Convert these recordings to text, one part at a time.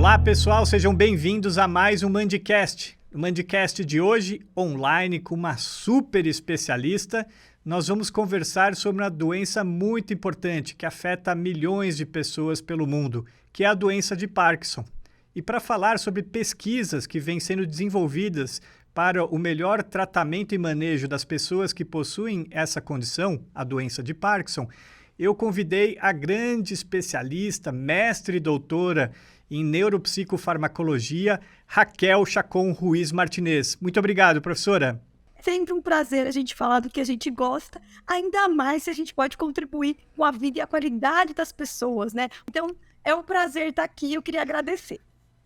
Olá pessoal, sejam bem-vindos a mais um Mandicast. No Mandicast de hoje, online com uma super especialista, nós vamos conversar sobre uma doença muito importante que afeta milhões de pessoas pelo mundo, que é a doença de Parkinson. E para falar sobre pesquisas que vêm sendo desenvolvidas para o melhor tratamento e manejo das pessoas que possuem essa condição, a doença de Parkinson, eu convidei a grande especialista, mestre e doutora em neuropsicofarmacologia, Raquel Chacon Ruiz Martinez. Muito obrigado, professora. É sempre um prazer a gente falar do que a gente gosta, ainda mais se a gente pode contribuir com a vida e a qualidade das pessoas, né? Então, é um prazer estar aqui, eu queria agradecer.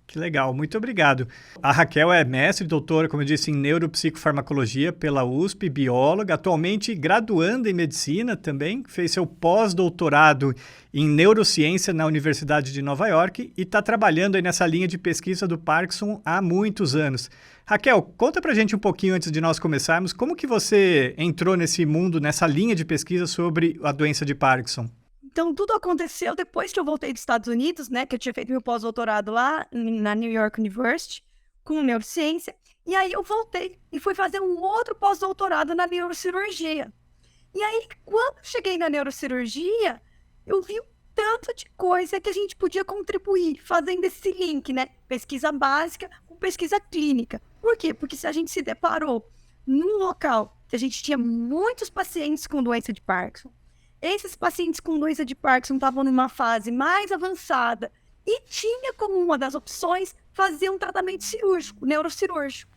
Que legal, muito obrigado. A Raquel é mestre e doutora, como eu disse, em neuropsicofarmacologia pela USP, bióloga, atualmente graduanda em medicina também, fez seu pós-doutorado em neurociência na Universidade de Nova York e está trabalhando aí nessa linha de pesquisa do Parkinson há muitos anos. Raquel, conta pra gente um pouquinho antes de nós começarmos, como que você entrou nesse mundo, nessa linha de pesquisa sobre a doença de Parkinson? Então, tudo aconteceu depois que eu voltei dos Estados Unidos, né? Que eu tinha feito meu pós-doutorado lá na New York University, com neurociência. E aí eu voltei e fui fazer um outro pós-doutorado na neurocirurgia. E aí, quando eu cheguei na neurocirurgia, eu vi um tanto de coisa que a gente podia contribuir, fazendo esse link, né? Pesquisa básica com pesquisa clínica. Por quê? Porque se a gente se deparou num local que a gente tinha muitos pacientes com doença de Parkinson, esses pacientes com doença de Parkinson estavam numa fase mais avançada e tinha como uma das opções fazer um tratamento cirúrgico, neurocirúrgico.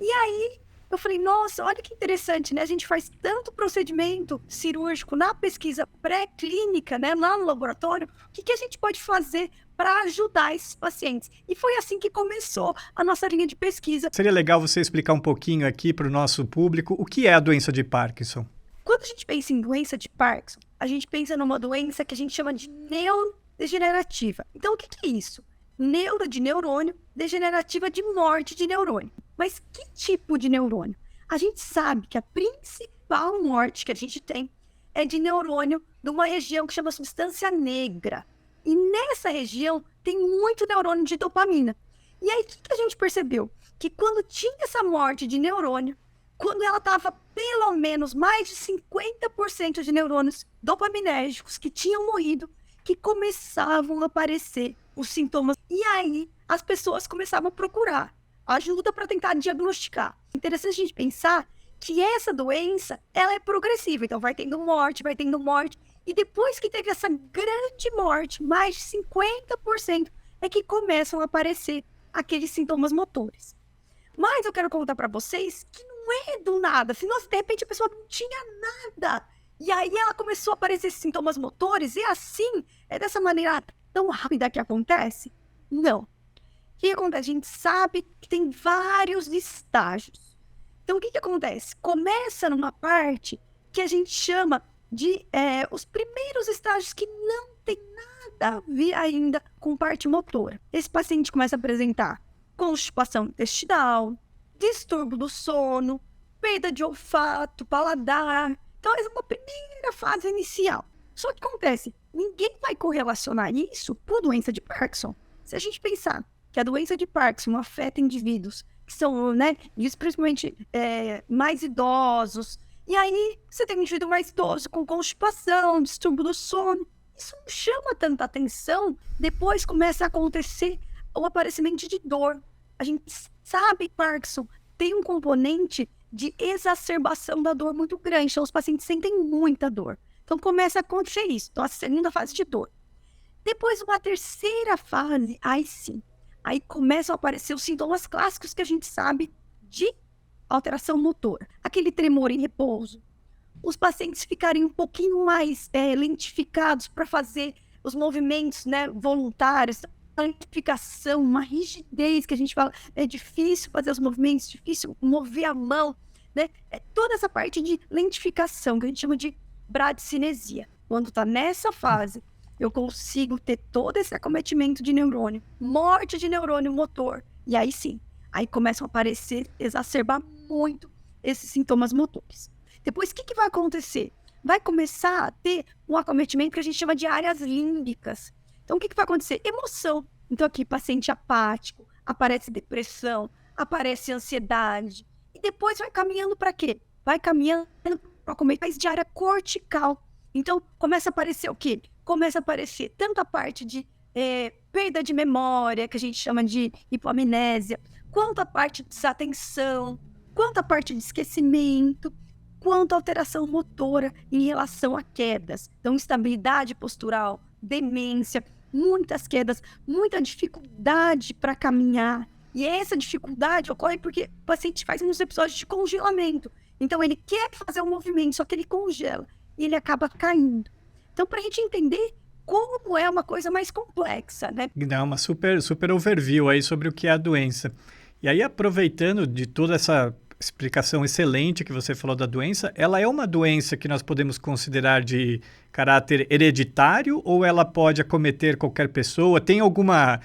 E aí eu falei, nossa, olha que interessante, né? A gente faz tanto procedimento cirúrgico na pesquisa pré-clínica, né? Lá no laboratório, o que a gente pode fazer para ajudar esses pacientes? E foi assim que começou a nossa linha de pesquisa. Seria legal você explicar um pouquinho aqui para o nosso público o que é a doença de Parkinson. Quando a gente pensa em doença de Parkinson, a gente pensa numa doença que a gente chama de neurodegenerativa. Então, o que é isso? Neuro de neurônio, degenerativa de morte de neurônio. Mas que tipo de neurônio? A gente sabe que a principal morte que a gente tem é de neurônio de uma região que chama substância negra. E nessa região tem muito neurônio de dopamina. E aí, o que a gente percebeu? Que quando tinha essa morte de neurônio, quando ela estava pelo menos mais de 50% de neurônios dopaminérgicos que tinham morrido, que começavam a aparecer os sintomas. E aí as pessoas começavam a procurar ajuda para tentar diagnosticar. É interessante a gente pensar que essa doença, ela é progressiva. Então vai tendo morte. E depois que teve essa grande morte, mais de 50%, é que começam a aparecer aqueles sintomas motores. Mas eu quero contar para vocês que não é do nada. Se de repente a pessoa não tinha nada. E aí ela começou a aparecer esses sintomas motores. E assim, é dessa maneira tão rápida que acontece? Não. O que acontece? A gente sabe que tem vários estágios. Então o que acontece? Começa numa parte que a gente chama de os primeiros estágios que não tem nada a ver ainda com parte motora. Esse paciente começa a apresentar constipação intestinal, distúrbio do sono, perda de olfato, paladar. Então, essa é uma primeira fase inicial. Só que acontece, ninguém vai correlacionar isso com a doença de Parkinson. Se a gente pensar que a doença de Parkinson afeta indivíduos que são, principalmente mais idosos, e aí você tem um indivíduo mais idoso com constipação, distúrbio do sono, isso não chama tanta atenção, depois começa a acontecer o aparecimento de dor. A gente sabe que Parkinson tem um componente de exacerbação da dor muito grande. Então, os pacientes sentem muita dor. Então, começa a acontecer isso. Então, a segunda fase de dor. Depois, uma terceira fase, aí sim. Aí começam a aparecer os sintomas clássicos que a gente sabe de alteração motora. Aquele tremor em repouso. Os pacientes ficarem um pouquinho mais lentificados para fazer os movimentos voluntários. A lentificação, uma rigidez que a gente fala, é difícil fazer os movimentos, difícil mover a mão, né? É toda essa parte de lentificação que a gente chama de bradicinesia. Quando está nessa fase, eu consigo ter todo esse acometimento de neurônio, morte de neurônio motor. E aí sim, aí começam a aparecer, exacerbar muito esses sintomas motores. Depois, o que vai acontecer? Vai começar a ter um acometimento que a gente chama de áreas límbicas. Então, o que vai acontecer? Emoção, Então aqui, paciente apático, aparece depressão, aparece ansiedade. E depois vai caminhando para quê? Vai caminhando para comer mais de área cortical. Então começa a aparecer o quê? Começa a aparecer tanto a parte de perda de memória, que a gente chama de hipoamnésia, quanto a parte de desatenção, quanto a parte de esquecimento, quanto a alteração motora em relação a quedas. Então, instabilidade postural, demência, muitas quedas, muita dificuldade para caminhar. E essa dificuldade ocorre porque o paciente faz uns episódios de congelamento. Então, ele quer fazer um movimento, só que ele congela e ele acaba caindo. Então, para a gente entender como é uma coisa mais complexa, né? Dá uma super overview aí sobre o que é a doença. E aí, aproveitando de toda essa explicação excelente que você falou da doença, ela é uma doença que nós podemos considerar de caráter hereditário ou ela pode acometer qualquer pessoa? Tem alguma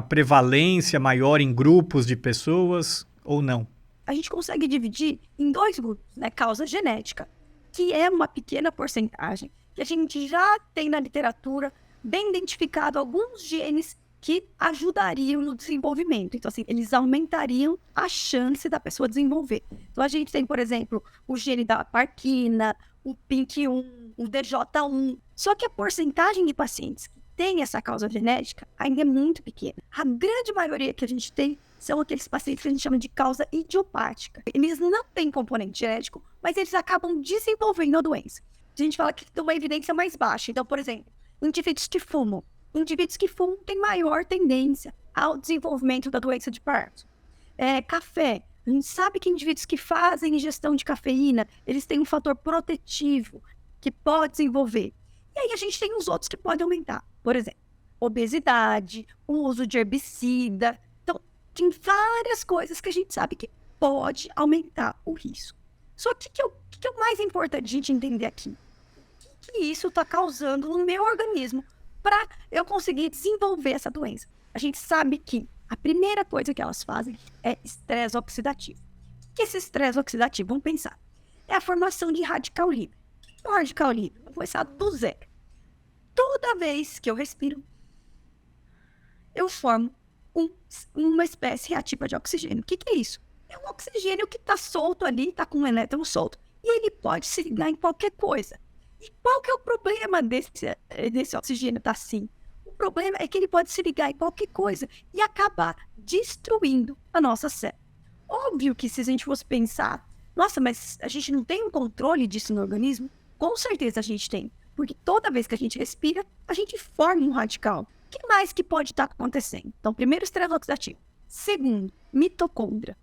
prevalência maior em grupos de pessoas ou não? A gente consegue dividir em 2 grupos, né? Causa genética, que é uma pequena porcentagem, que a gente já tem na literatura bem identificado alguns genes que ajudariam no desenvolvimento. Então, assim, eles aumentariam a chance da pessoa desenvolver. Então, a gente tem, por exemplo, o gene da Parkina, o PINK1, o DJ1. Só que a porcentagem de pacientes que têm essa causa genética ainda é muito pequena. A grande maioria que a gente tem são aqueles pacientes que a gente chama de causa idiopática. Eles não têm componente genético, mas eles acabam desenvolvendo a doença. A gente fala que tem uma evidência mais baixa. Então, por exemplo, indivíduos que fumam. Indivíduos que fumam têm maior tendência ao desenvolvimento da doença de Parkinson. Café. A gente sabe que indivíduos que fazem ingestão de cafeína, eles têm um fator protetivo que pode desenvolver. E aí a gente tem os outros que podem aumentar. Por exemplo, obesidade, o uso de herbicida. Então, tem várias coisas que a gente sabe que pode aumentar o risco. Só que o que é o mais importante a gente entender aqui? O que isso está causando no meu organismo para eu conseguir desenvolver essa doença? A gente sabe que a primeira coisa que elas fazem é estresse oxidativo. O que é esse estresse oxidativo? Vamos pensar. É a formação de radical livre. O radical livre, vamos começar do zero. Toda vez que eu respiro, eu formo uma espécie reativa de oxigênio. O que é isso? É um oxigênio que está solto ali, está com um elétron solto. E ele pode se ligar em qualquer coisa. E qual que é o problema desse oxigênio estar assim? O problema é que ele pode se ligar em qualquer coisa e acabar destruindo a nossa célula. Óbvio que se a gente fosse pensar, nossa, mas a gente não tem um controle disso no organismo? Com certeza a gente tem. Porque toda vez que a gente respira, a gente forma um radical. O que mais que pode estar acontecendo? Então, primeiro, estresse oxidativo. Segundo, mitocôndria.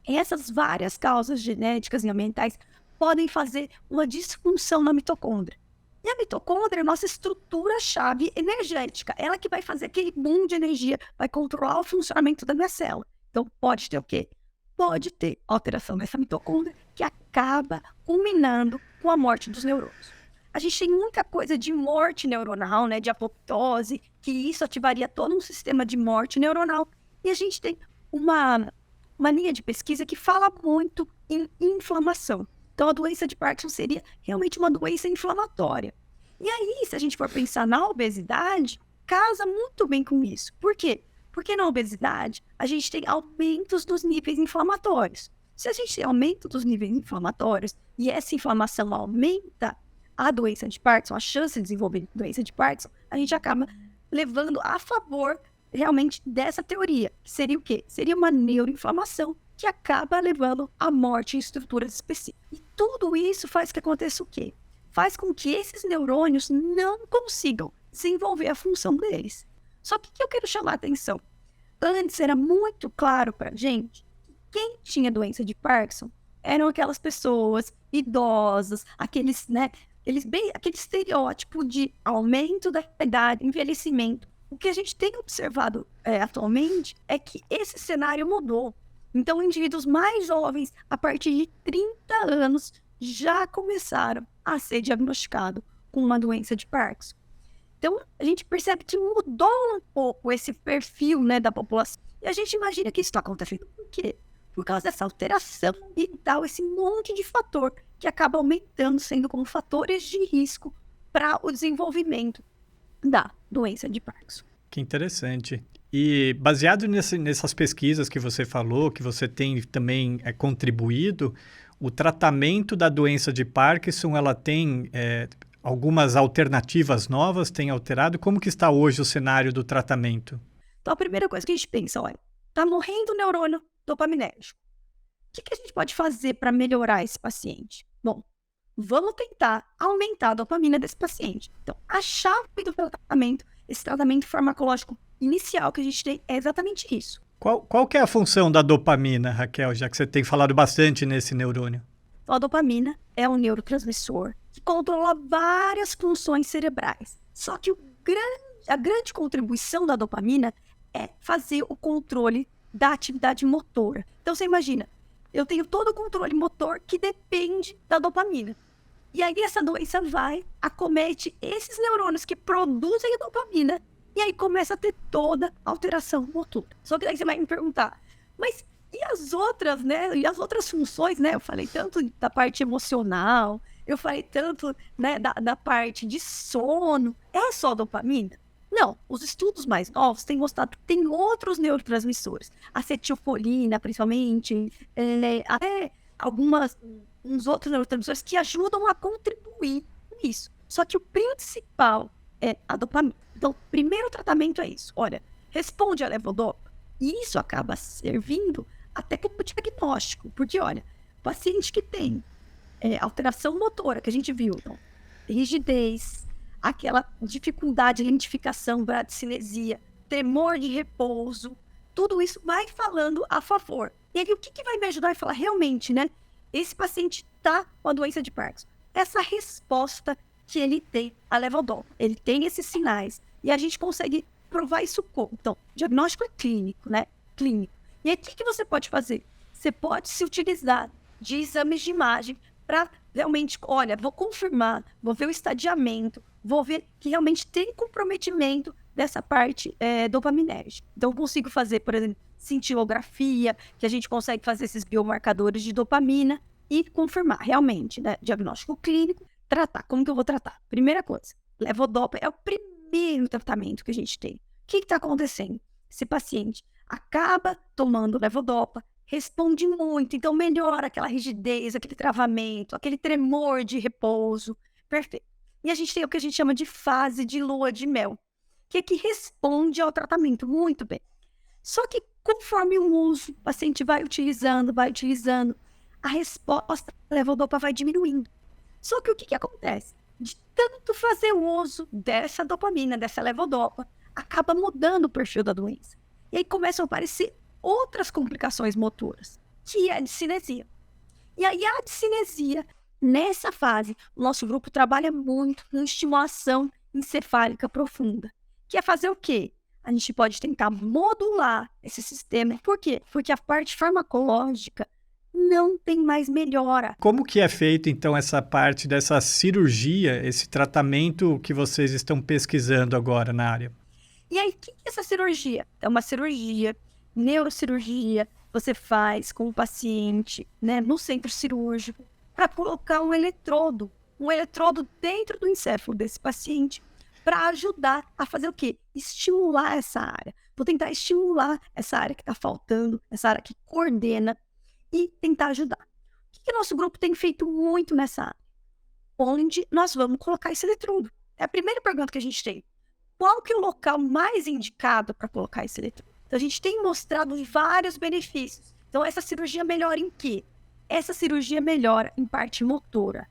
Essas várias causas genéticas e ambientais podem fazer uma disfunção na mitocôndria. E a mitocôndria é a nossa estrutura-chave energética. Ela que vai fazer aquele boom de energia, vai controlar o funcionamento da minha célula. Então, pode ter o quê? Pode ter alteração dessa mitocôndria que acaba culminando com a morte dos neurônios. A gente tem muita coisa de morte neuronal, né, de apoptose, que isso ativaria todo um sistema de morte neuronal. E a gente tem uma linha de pesquisa que fala muito em inflamação. Então, a doença de Parkinson seria realmente uma doença inflamatória. E aí, se a gente for pensar na obesidade, casa muito bem com isso. Por quê? Porque na obesidade, a gente tem aumentos dos níveis inflamatórios. Se a gente tem aumento dos níveis inflamatórios e essa inflamação aumenta a doença de Parkinson, a chance de desenvolver doença de Parkinson, a gente acaba levando a favor realmente dessa teoria. Que seria o quê? Seria uma neuroinflamação que acaba levando à morte em estruturas específicas. E tudo isso faz que aconteça o quê? Faz com que esses neurônios não consigam desenvolver a função deles. Só que o que eu quero chamar a atenção? Antes era muito claro para a gente que quem tinha doença de Parkinson eram aquelas pessoas idosas, aquele estereótipo de aumento da idade, envelhecimento. O que a gente tem observado atualmente é que esse cenário mudou. Então, indivíduos mais jovens, a partir de 30 anos, já começaram a ser diagnosticados com uma doença de Parkinson. Então, a gente percebe que mudou um pouco esse perfil, né, da população. E a gente imagina que isso está acontecendo por quê? Por causa dessa alteração ambiental, esse monte de fator que acaba aumentando, sendo como fatores de risco para o desenvolvimento da doença de Parkinson. Que interessante. E baseado nessas pesquisas que você falou, que você tem também contribuído, o tratamento da doença de Parkinson, ela tem algumas alternativas novas, tem alterado? Como que está hoje o cenário do tratamento? Então, a primeira coisa que a gente pensa, olha, tá morrendo o neurônio dopaminérgico. O que a gente pode fazer para melhorar esse paciente? Bom, vamos tentar aumentar a dopamina desse paciente. Então, a chave do tratamento, esse tratamento farmacológico inicial que a gente tem é exatamente isso. Qual que é a função da dopamina, Raquel, já que você tem falado bastante nesse neurônio? Então, a dopamina é um neurotransmissor que controla várias funções cerebrais. Só que a grande contribuição da dopamina é fazer o controle da atividade motora. Então, você imagina, eu tenho todo o controle motor que depende da dopamina. E aí essa doença acomete esses neurônios que produzem a dopamina e aí começa a ter toda a alteração motora. Só que daí você vai me perguntar, mas e as outras, né? E as outras funções, né? Eu falei tanto da parte emocional, eu falei tanto, né, da parte de sono. É só dopamina? Não, os estudos mais novos têm mostrado que tem outros neurotransmissores, acetilcolina principalmente, até uns outros neurotransmissores que ajudam a contribuir com isso. Só que o principal é a dopamina. Então, o primeiro tratamento é isso. Olha, responde a levodopa. E isso acaba servindo até como diagnóstico. Porque, olha, paciente que tem alteração motora, que a gente viu, então, rigidez, aquela dificuldade de identificação, bradicinesia, tremor de repouso, tudo isso vai falando a favor. E aí, o que vai me ajudar a falar realmente, né? Esse paciente está com a doença de Parkinson. Essa resposta que ele tem à levodopa. Ele tem esses sinais. E a gente consegue provar isso como? Então, diagnóstico é clínico, né? Clínico. E aí, o que você pode fazer? Você pode se utilizar de exames de imagem para realmente, olha, vou confirmar, vou ver o estadiamento, vou ver que realmente tem comprometimento dessa parte dopaminérgica. Então, eu consigo fazer, por exemplo, cintilografia, que a gente consegue fazer esses biomarcadores de dopamina e confirmar realmente, né? Diagnóstico clínico, tratar. Como que eu vou tratar? Primeira coisa, levodopa é o primeiro tratamento que a gente tem. O que está acontecendo? Esse paciente acaba tomando levodopa, responde muito, então melhora aquela rigidez, aquele travamento, aquele tremor de repouso. Perfeito. E a gente tem o que a gente chama de fase de lua de mel, que é que responde ao tratamento muito bem. Só que conforme o uso, o paciente vai utilizando, a resposta da levodopa vai diminuindo. Só que o que acontece? De tanto fazer o uso dessa dopamina, dessa levodopa, acaba mudando o perfil da doença. E aí começam a aparecer outras complicações motoras, que é a discinesia. E aí a discinesia, nessa fase, o nosso grupo trabalha muito com estimulação encefálica profunda, que é fazer o quê? A gente pode tentar modular esse sistema. Por quê? Porque a parte farmacológica não tem mais melhora. Como que é feito, então, essa parte dessa cirurgia, esse tratamento que vocês estão pesquisando agora na área? E aí, o que é essa cirurgia? É uma cirurgia, neurocirurgia, você faz com o paciente, né, no centro cirúrgico, para colocar um eletrodo dentro do encéfalo desse paciente, para ajudar a fazer o quê? Estimular essa área. Vou tentar estimular essa área que está faltando, essa área que coordena, e tentar ajudar. O que nosso grupo tem feito muito nessa área? Onde nós vamos colocar esse eletrodo? É a primeira pergunta que a gente tem. Qual que é o local mais indicado para colocar esse eletrodo? Então, a gente tem mostrado vários benefícios. Então, essa cirurgia melhora em quê? Essa cirurgia melhora em parte motora.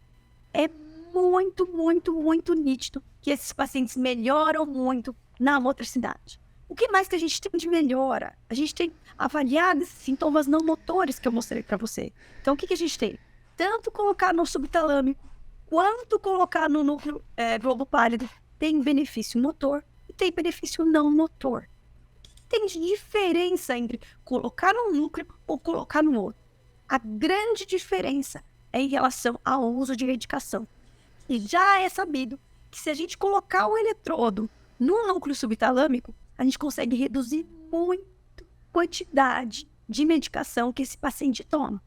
É muito, muito, muito nítido que esses pacientes melhoram muito na motricidade. O que mais que a gente tem de melhora? A gente tem avaliado esses sintomas não motores que eu mostrei para você. Então, o que a gente tem? Tanto colocar no subtalâmico, quanto colocar no núcleo globo pálido, tem benefício motor e tem benefício não motor. O que tem de diferença entre colocar num núcleo ou colocar no outro? A grande diferença é em relação ao uso de medicação. E já é sabido que se a gente colocar o eletrodo no núcleo subtalâmico, a gente consegue reduzir muito a quantidade de medicação que esse paciente toma.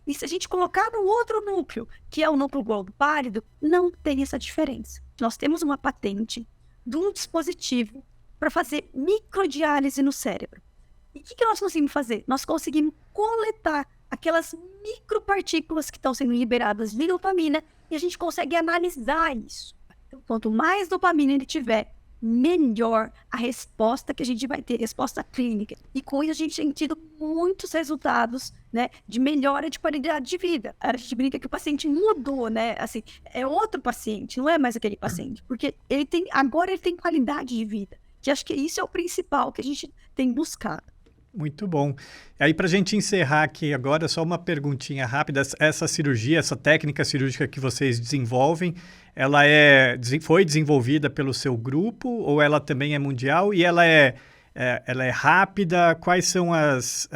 E se a gente colocar no outro núcleo, que é o núcleo globo pálido, não tem essa diferença. Nós temos uma patente de um dispositivo para fazer microdiálise no cérebro. E o que nós conseguimos fazer? Nós conseguimos coletar aquelas micropartículas que estão sendo liberadas de dopamina e a gente consegue analisar isso. Então, quanto mais dopamina ele tiver, melhor a resposta que a gente vai ter, resposta clínica. E com isso a gente tem tido muitos resultados, né, de melhora de qualidade de vida. A gente brinca que o paciente mudou, né? Assim, é outro paciente, não é mais aquele paciente, porque agora ele tem qualidade de vida. Que acho que isso é o principal que a gente tem buscado. Muito bom. Aí, para a gente encerrar aqui agora, só uma perguntinha rápida. Essa cirurgia, essa técnica cirúrgica que vocês desenvolvem, ela foi desenvolvida pelo seu grupo ou ela também é mundial? E ela é rápida? Quais são as...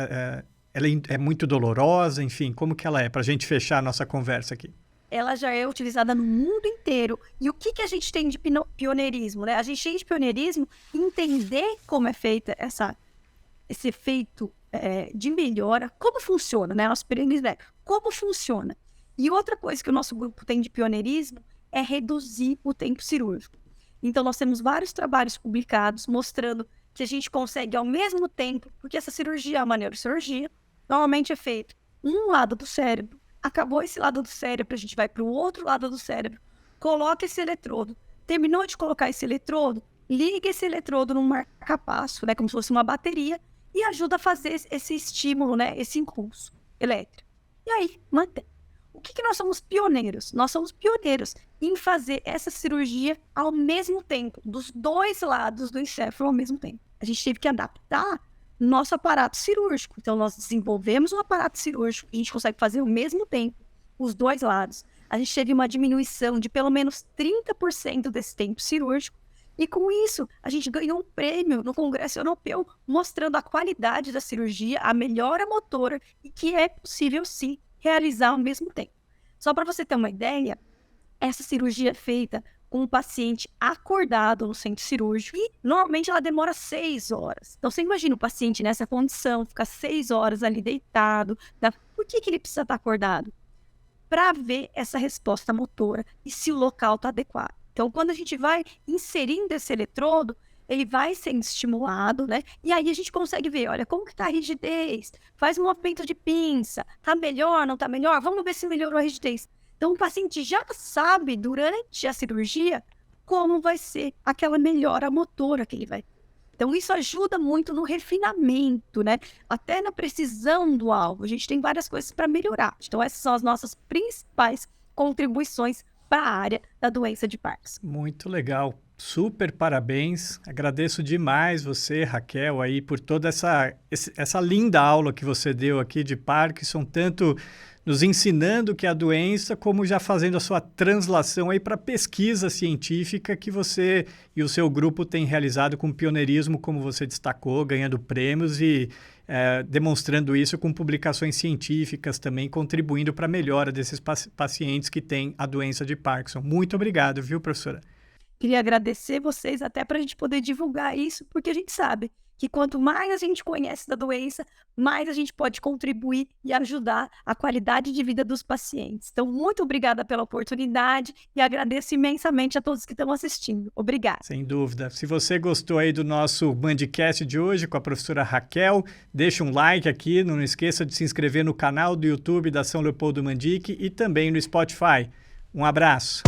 ela é muito dolorosa? Enfim, como que ela é? Para a gente fechar a nossa conversa aqui. Ela já é utilizada no mundo inteiro. E o que a gente tem de pioneirismo, né? A gente tem de pioneirismo entender como é feita esse efeito de melhora, como funciona, né? Nosso pioneirismo como funciona. E outra coisa que o nosso grupo tem de pioneirismo é reduzir o tempo cirúrgico. Então, nós temos vários trabalhos publicados mostrando que a gente consegue ao mesmo tempo, porque essa cirurgia é uma neurocirurgia, normalmente é feito um lado do cérebro, acabou esse lado do cérebro, a gente vai para o outro lado do cérebro, coloca esse eletrodo, terminou de colocar esse eletrodo, liga esse eletrodo num marca-passo, né? Como se fosse uma bateria, e ajuda a fazer esse estímulo, né? Esse impulso elétrico. E aí, mantém. O que nós somos pioneiros? Nós somos pioneiros em fazer essa cirurgia ao mesmo tempo, dos dois lados do encéfalo ao mesmo tempo. A gente teve que adaptar nosso aparato cirúrgico. Então, nós desenvolvemos um aparato cirúrgico e a gente consegue fazer ao mesmo tempo os dois lados. A gente teve uma diminuição de pelo menos 30% desse tempo cirúrgico. E com isso, a gente ganhou um prêmio no Congresso Europeu, mostrando a qualidade da cirurgia, a melhora motora e que é possível, sim, realizar ao mesmo tempo. Só para você ter uma ideia, essa cirurgia é feita com um paciente acordado no centro cirúrgico e, normalmente, ela demora 6 horas. Então, você imagina o paciente nessa condição, ficar 6 horas ali deitado. Por que ele precisa estar acordado? Para ver essa resposta motora e se o local está adequado. Então, quando a gente vai inserindo esse eletrodo, ele vai sendo estimulado, né? E aí a gente consegue ver, olha, como que está a rigidez? Faz um movimento de pinça. Está melhor, não está melhor? Vamos ver se melhorou a rigidez. Então, o paciente já sabe, durante a cirurgia, como vai ser aquela melhora motora que ele vai ter. Então, isso ajuda muito no refinamento, né? Até na precisão do alvo. A gente tem várias coisas para melhorar. Então, essas são as nossas principais contribuições para a área da doença de Parkinson. Muito legal. Super parabéns. Agradeço demais você, Raquel, aí por toda essa linda aula que você deu aqui de Parkinson, tanto nos ensinando o que é a doença, como já fazendo a sua translação aí para a pesquisa científica que você e o seu grupo têm realizado com pioneirismo, como você destacou, ganhando prêmios e demonstrando isso com publicações científicas também, contribuindo para a melhora desses pacientes que têm a doença de Parkinson. Muito obrigado, viu, professora? Queria agradecer vocês até para a gente poder divulgar isso, porque a gente sabe que quanto mais a gente conhece da doença, mais a gente pode contribuir e ajudar a qualidade de vida dos pacientes. Então, muito obrigada pela oportunidade e agradeço imensamente a todos que estão assistindo. Obrigada. Sem dúvida. Se você gostou aí do nosso Mandcast de hoje com a professora Raquel, deixa um like aqui, não esqueça de se inscrever no canal do YouTube da São Leopoldo Mandic e também no Spotify. Um abraço.